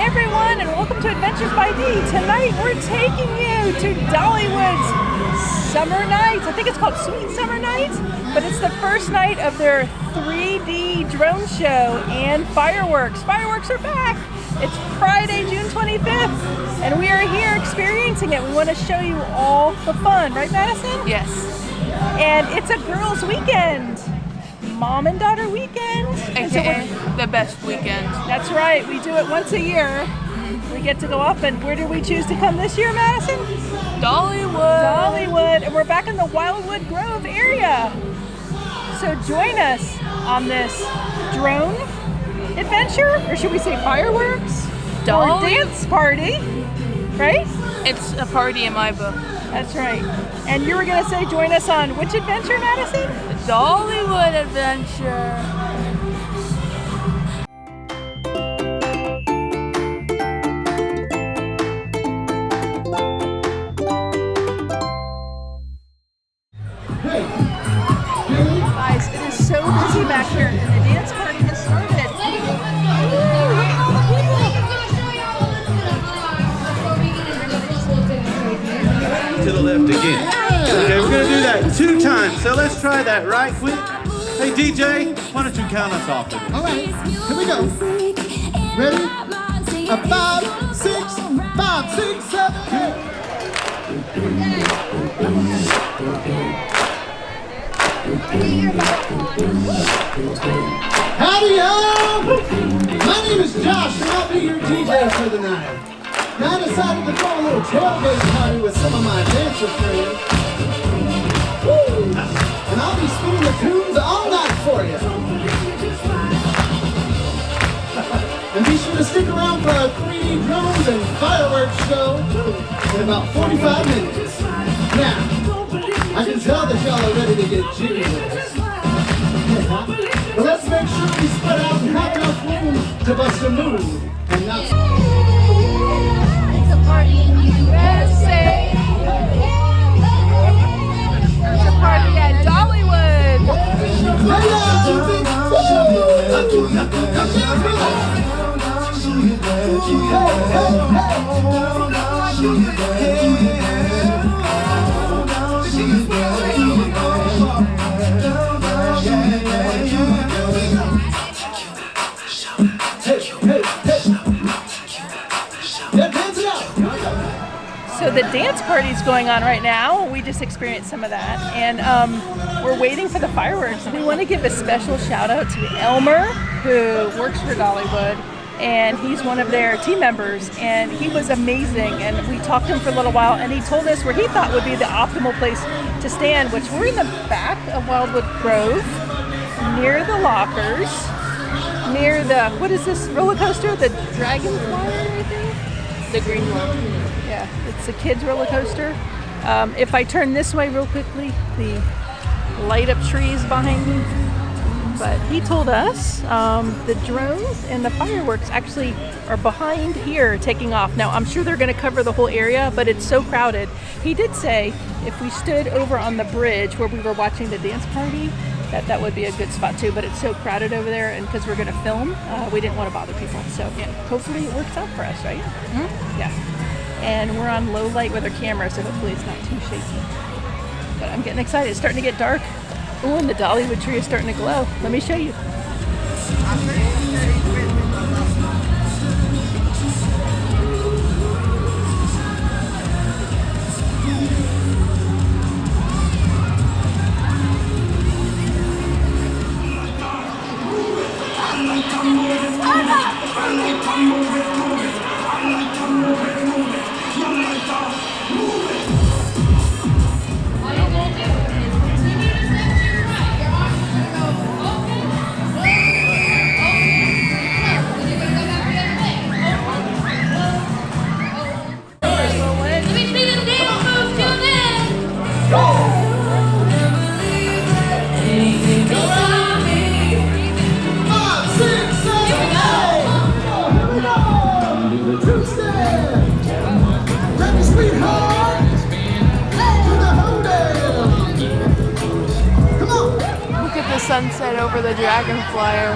everyone, and welcome to Adventures by D. Tonight we're taking you to Dollywood's Summer Nights. I think it's called Sweet Summer Nights, but it's the first night of their 3D drone show and fireworks. Fireworks are back. It's Friday, June 25th, and we are here experiencing it. We want to show you all the fun, right, Madison? Yes. And it's a girls' weekend. Mom and daughter weekend. AKA the best weekend. That's right. We do it once a year. We get to go off, and where did we choose to come this year, Madison? Dollywood. Dollywood, and we're back in the Wildwood Grove area. So join us on this drone adventure, or should we say fireworks? Or dance party, right? It's a party in my book. That's right. And you were going to say join us on which adventure, Madison? The Dollywood adventure. Guys, it is so busy back here, and the dance party has started. To the left again. Okay, we're gonna do that 2 times. So let's try that right quick. Hey DJ, why don't you count us off? All right, here we go. Ready? A 5, 6, 5, 6, 7, 8. Howdy, y'all! My name is Josh, and I'll be your DJ for the night. Now I decided to throw a little tailgate party with some of my dancer friends. Woo! And I'll be spinning the tunes all night for you. And be sure to stick around for a 3D drones and fireworks show in about 45 minutes. Now, I can tell that y'all are ready to get jiggy with us. But let's make sure we spread out and have enough room to bust a move and not... Party in USA. There's a party at Dollywood. So the dance party's going on right now. We just experienced some of that, and we're waiting for the fireworks. We want to give a special shout out to Elmer, who works for Dollywood, and he's one of their team members, and he was amazing. And we talked to him for a little while, and he told us where he thought would be the optimal place to stand, which we're in the back of Wildwood Grove, near the lockers, near the, what is this roller coaster? The Dragonfly, I think? The green one. Yeah, it's a kids roller coaster. If I turn this way real quickly, the light up trees behind me. But he told us the drones and the fireworks actually are behind here taking off. Now, I'm sure they're going to cover the whole area, but it's so crowded. He did say if we stood over on the bridge where we were watching the dance party, that would be a good spot too, but it's so crowded over there, and because we're going to film, we didn't want to bother people. So yeah, hopefully it works out for us, right? Mm-hmm. Yeah. And we're on low light with our camera, so hopefully it's not too shaky. But I'm getting excited. It's starting to get dark. Oh, and the Dollywood tree is starting to glow. Let me show you. Sunset over the Dragonflyer.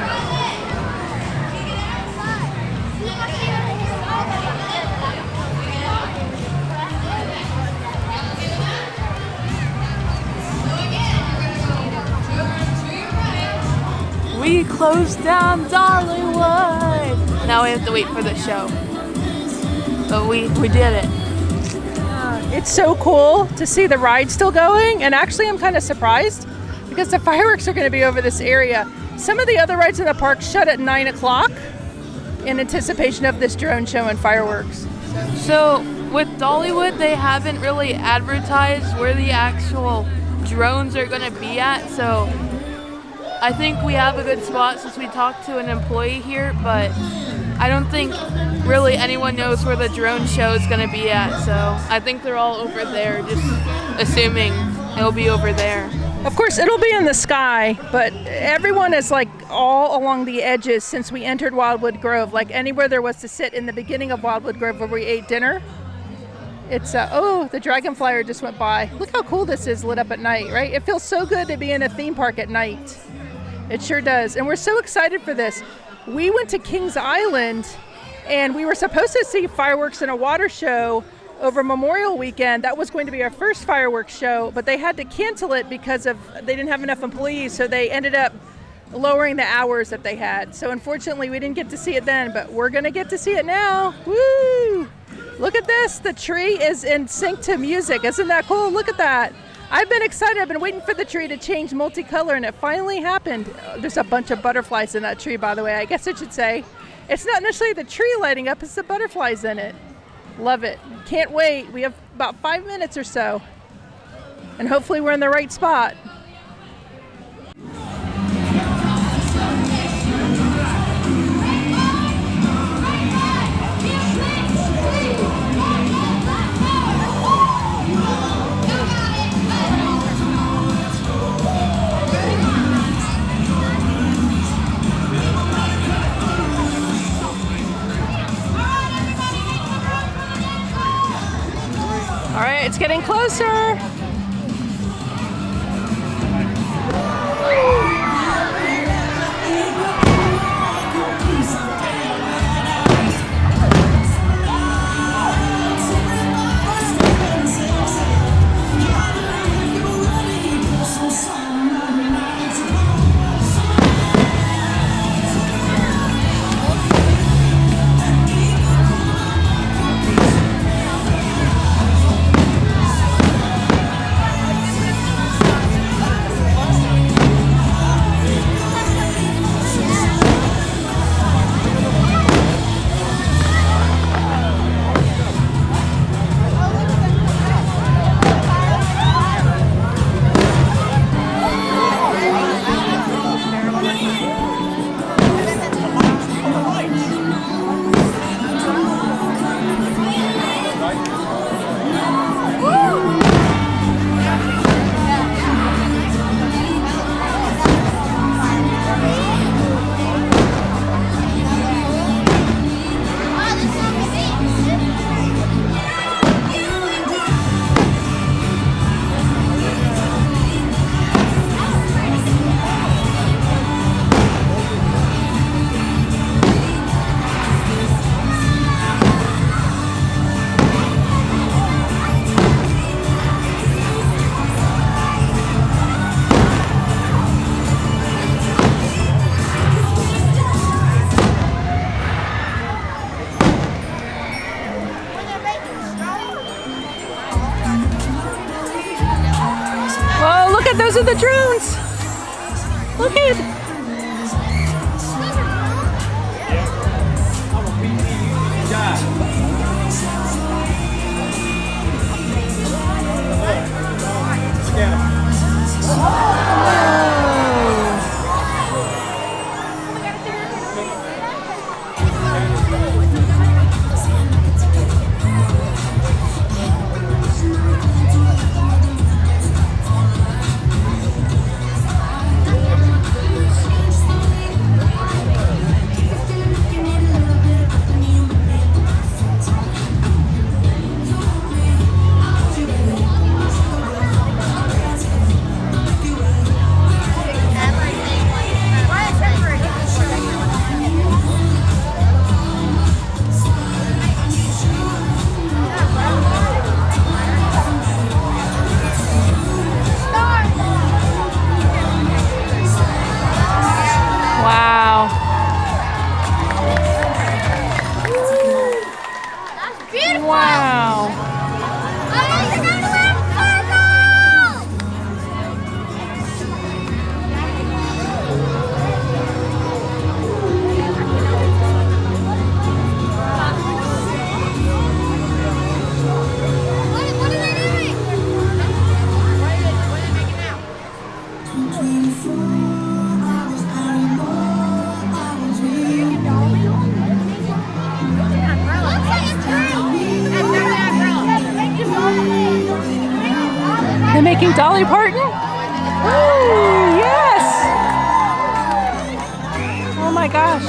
closed down Dollywood. Now we have to wait for the show. But we did it. It's so cool to see the ride still going, and actually I'm kind of surprised because the fireworks are going to be over this area. Some of the other rides in the park shut at 9 o'clock in anticipation of this drone show and fireworks. So with Dollywood, they haven't really advertised where the actual drones are going to be at, so I think we have a good spot since we talked to an employee here, but I don't think really anyone knows where the drone show is going to be at, so I think they're all over there, just assuming it'll be over there. Of course, it'll be in the sky, but everyone is like all along the edges since we entered Wildwood Grove, like anywhere there was to sit in the beginning of Wildwood Grove where we ate dinner. It's, oh, the dragon flyer just went by. Look how cool this is lit up at night, right? It feels so good to be in a theme park at night. It sure does. And we're so excited for this. We went to Kings Island and we were supposed to see fireworks and a water show over Memorial Weekend. That was going to be our first fireworks show, but they had to cancel it because they didn't have enough employees, so they ended up lowering the hours that they had. So unfortunately, we didn't get to see it then, but we're gonna get to see it now. Woo! Look at this, the tree is in sync to music. Isn't that cool? Look at that. I've been excited, I've been waiting for the tree to change multicolor, and it finally happened. There's a bunch of butterflies in that tree, by the way, I guess I should say. It's not necessarily the tree lighting up, it's the butterflies in it. Love it. Can't wait. We have about 5 minutes or so. And hopefully we're in the right spot. All right, it's getting closer. Those are the drones. Look at. They're making Dolly Parton? Ooh, yes! Oh my gosh.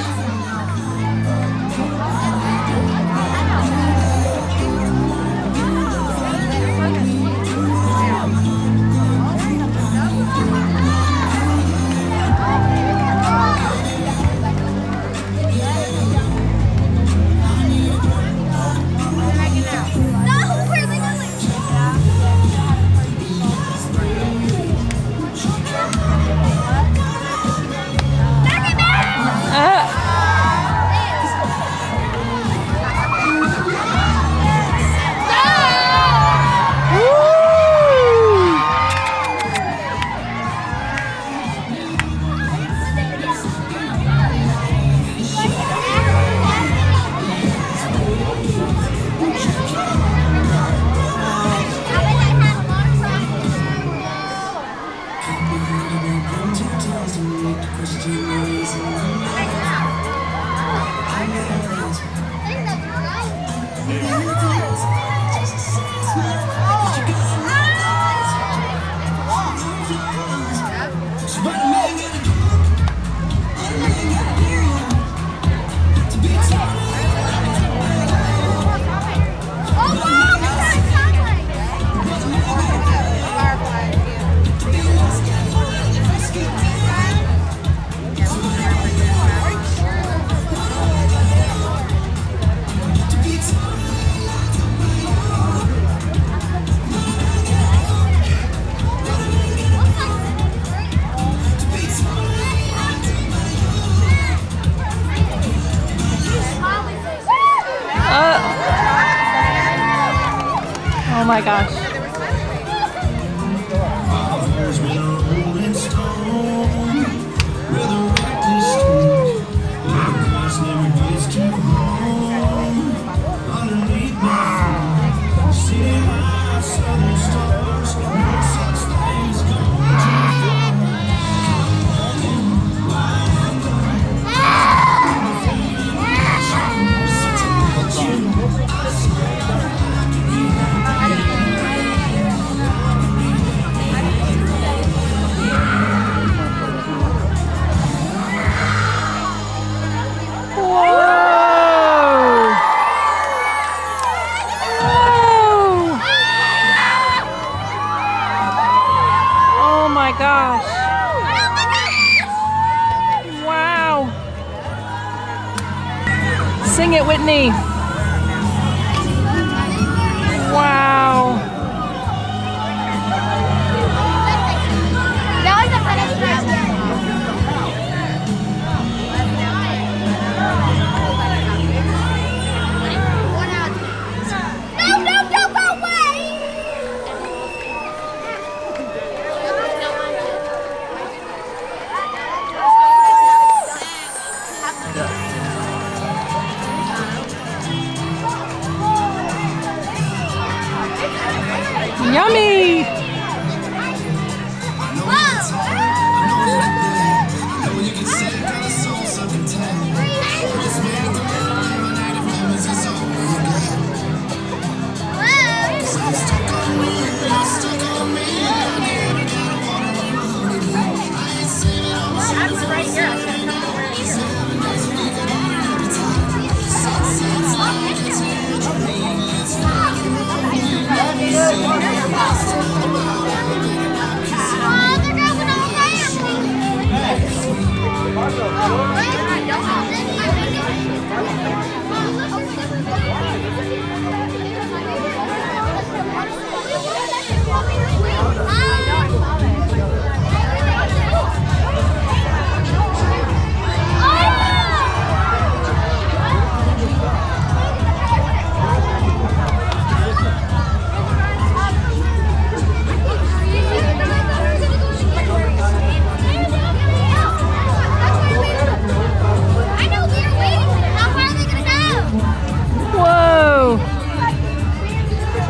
Oh my gosh. Gosh. Wow. Sing it, Whitney. Wow. That was the funnest round. No, don't go away! Yummy!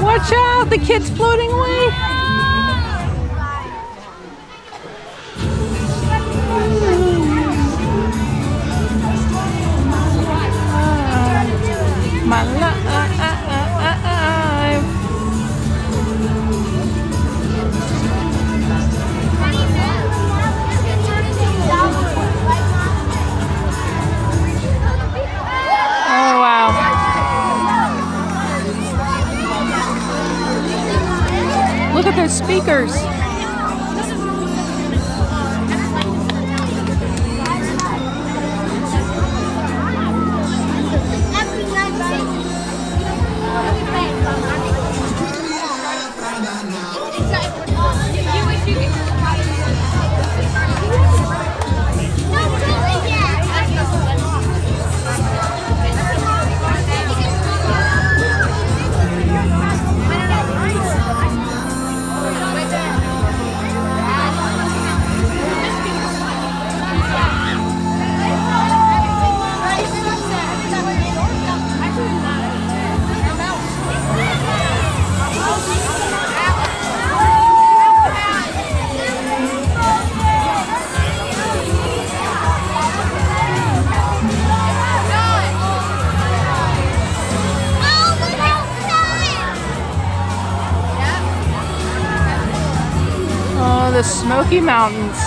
Watch out, the kid's floating away. My life. those speakers. Oh, the Smoky Mountains.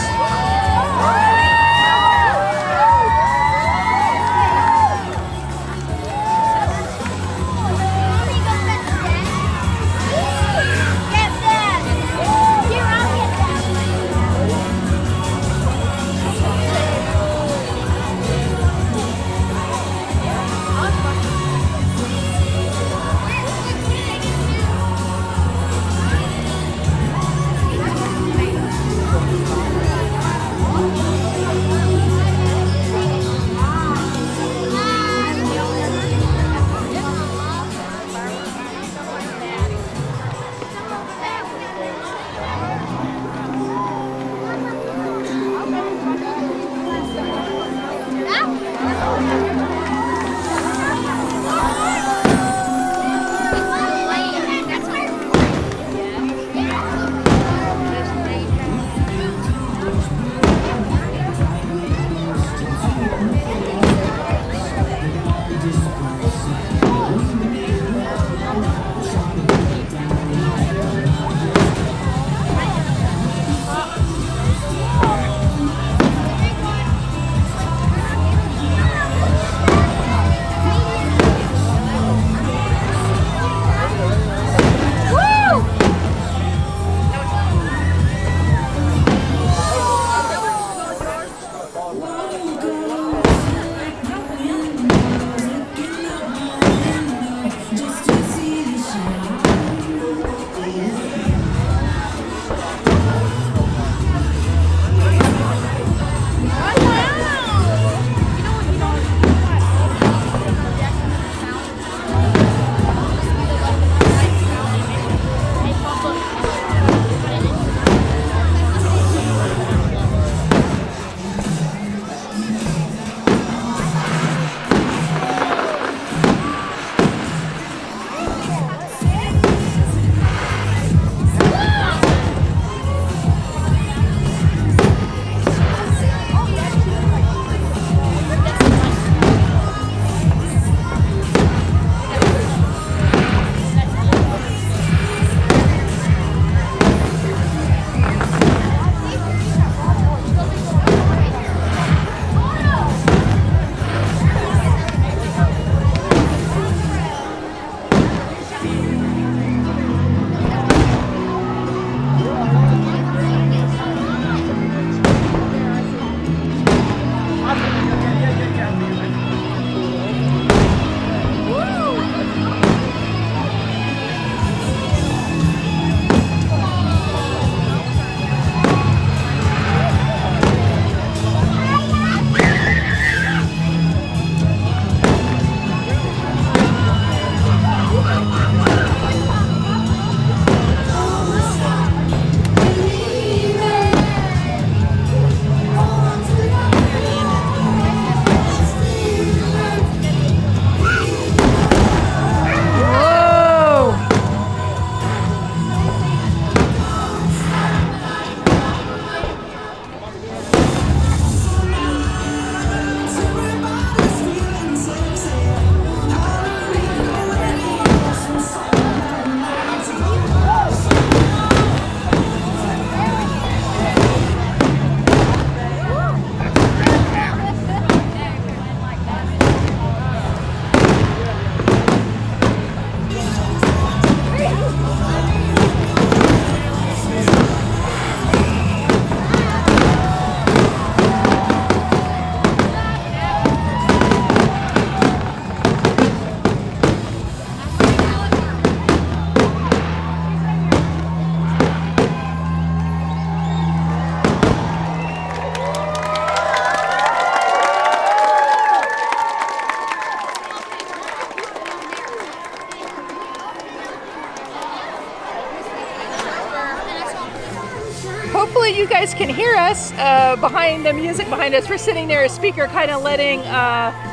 that you guys can hear us behind the music behind us, we're sitting near a speaker kind of letting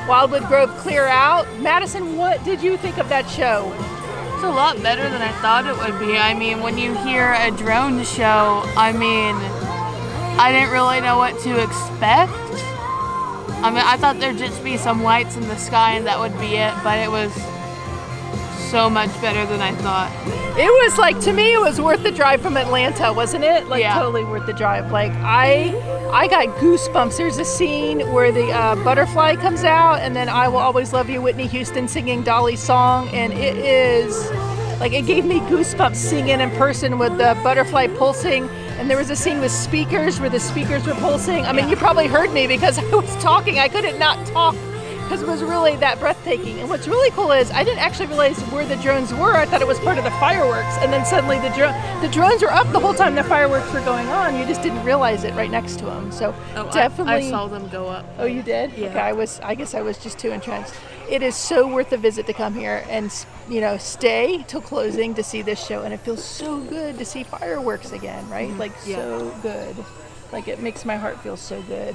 Wildwood Grove clear out. Madison, what did you think of that show? It's a lot better than I thought it would be. I mean, when you hear a drone show, I mean, I didn't really know what to expect. I mean, I thought there'd just be some lights in the sky and that would be it, but it was so much better than I thought. It was like, to me, it was worth the drive from Atlanta, wasn't it? Like, yeah. Totally worth the drive. Like, I got goosebumps. There's a scene where the butterfly comes out, and then I Will Always Love You, Whitney Houston singing Dolly's song, and it is, like, it gave me goosebumps seeing it in person with the butterfly pulsing. And there was a scene with speakers where the speakers were pulsing. I mean, you probably heard me because I was talking. I couldn't not talk because it was really that breathtaking. And what's really cool is I didn't actually realize where the drones were. I thought it was part of the fireworks. And then suddenly the drones were up the whole time the fireworks were going on. You just didn't realize it right next to them. So definitely. I saw them go up. Oh, you did? Yeah. Okay, I guess I was just too entranced. It is so worth the visit to come here and, you know, stay till closing to see this show. And it feels so good to see fireworks again, right? Like, so good. Like, it makes my heart feel so good.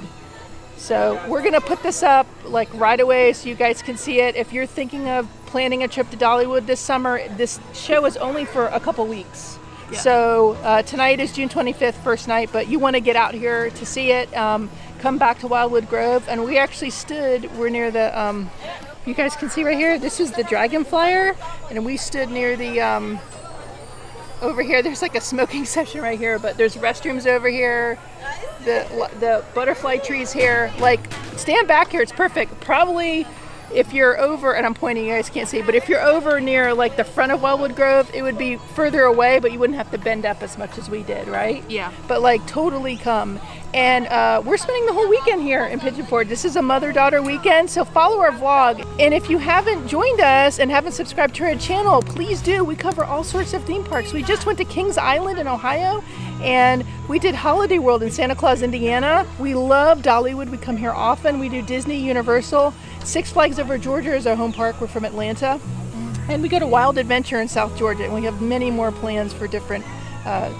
So we're going to put this up, like, right away so you guys can see it. If you're thinking of planning a trip to Dollywood this summer, this show is only for a couple weeks. Yeah. So tonight is June 25th, first night, but you want to get out here to see it. Come back to Wildwood Grove. And we actually we're near the... you guys can see right here, this is the Dragon Flyer, and we stood near the, over here, there's like a smoking section right here, but there's restrooms over here, the butterfly trees here, like, stand back here, it's perfect. Probably if you're over, and I'm pointing, you guys can't see, but if you're over near like the front of Wildwood Grove, it would be further away, but you wouldn't have to bend up as much as we did, right? Yeah. But like, totally come. And we're spending the whole weekend here in Pigeon Forge. This is a mother-daughter weekend, so follow our vlog. And if you haven't joined us and haven't subscribed to our channel, please do. We cover all sorts of theme parks. We just went to Kings Island in Ohio, and we did Holiday World in Santa Claus, Indiana. We love Dollywood. We come here often. We do Disney, Universal. Six Flags Over Georgia is our home park. We're from Atlanta. And we go to Wild Adventure in South Georgia, and we have many more plans for different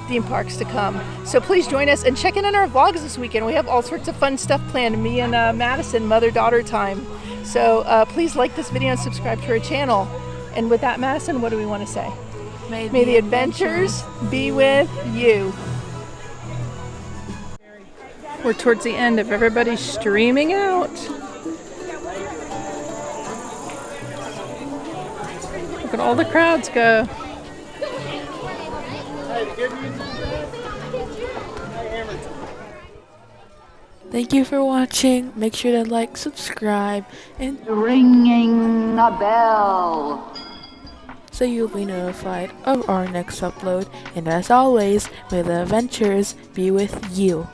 theme parks to come. So please join us and check in on our vlogs this weekend. We have all sorts of fun stuff planned. Me and Madison, mother-daughter time. So please like this video and subscribe to our channel. And with that, Madison, what do we want to say? May the adventures be with you. We're towards the end of everybody streaming out. Look at all the crowds go. Thank you for watching. Make sure to like, subscribe, and Ringing a bell. so you'll be notified of our next upload. And as always, may the adventures be with you.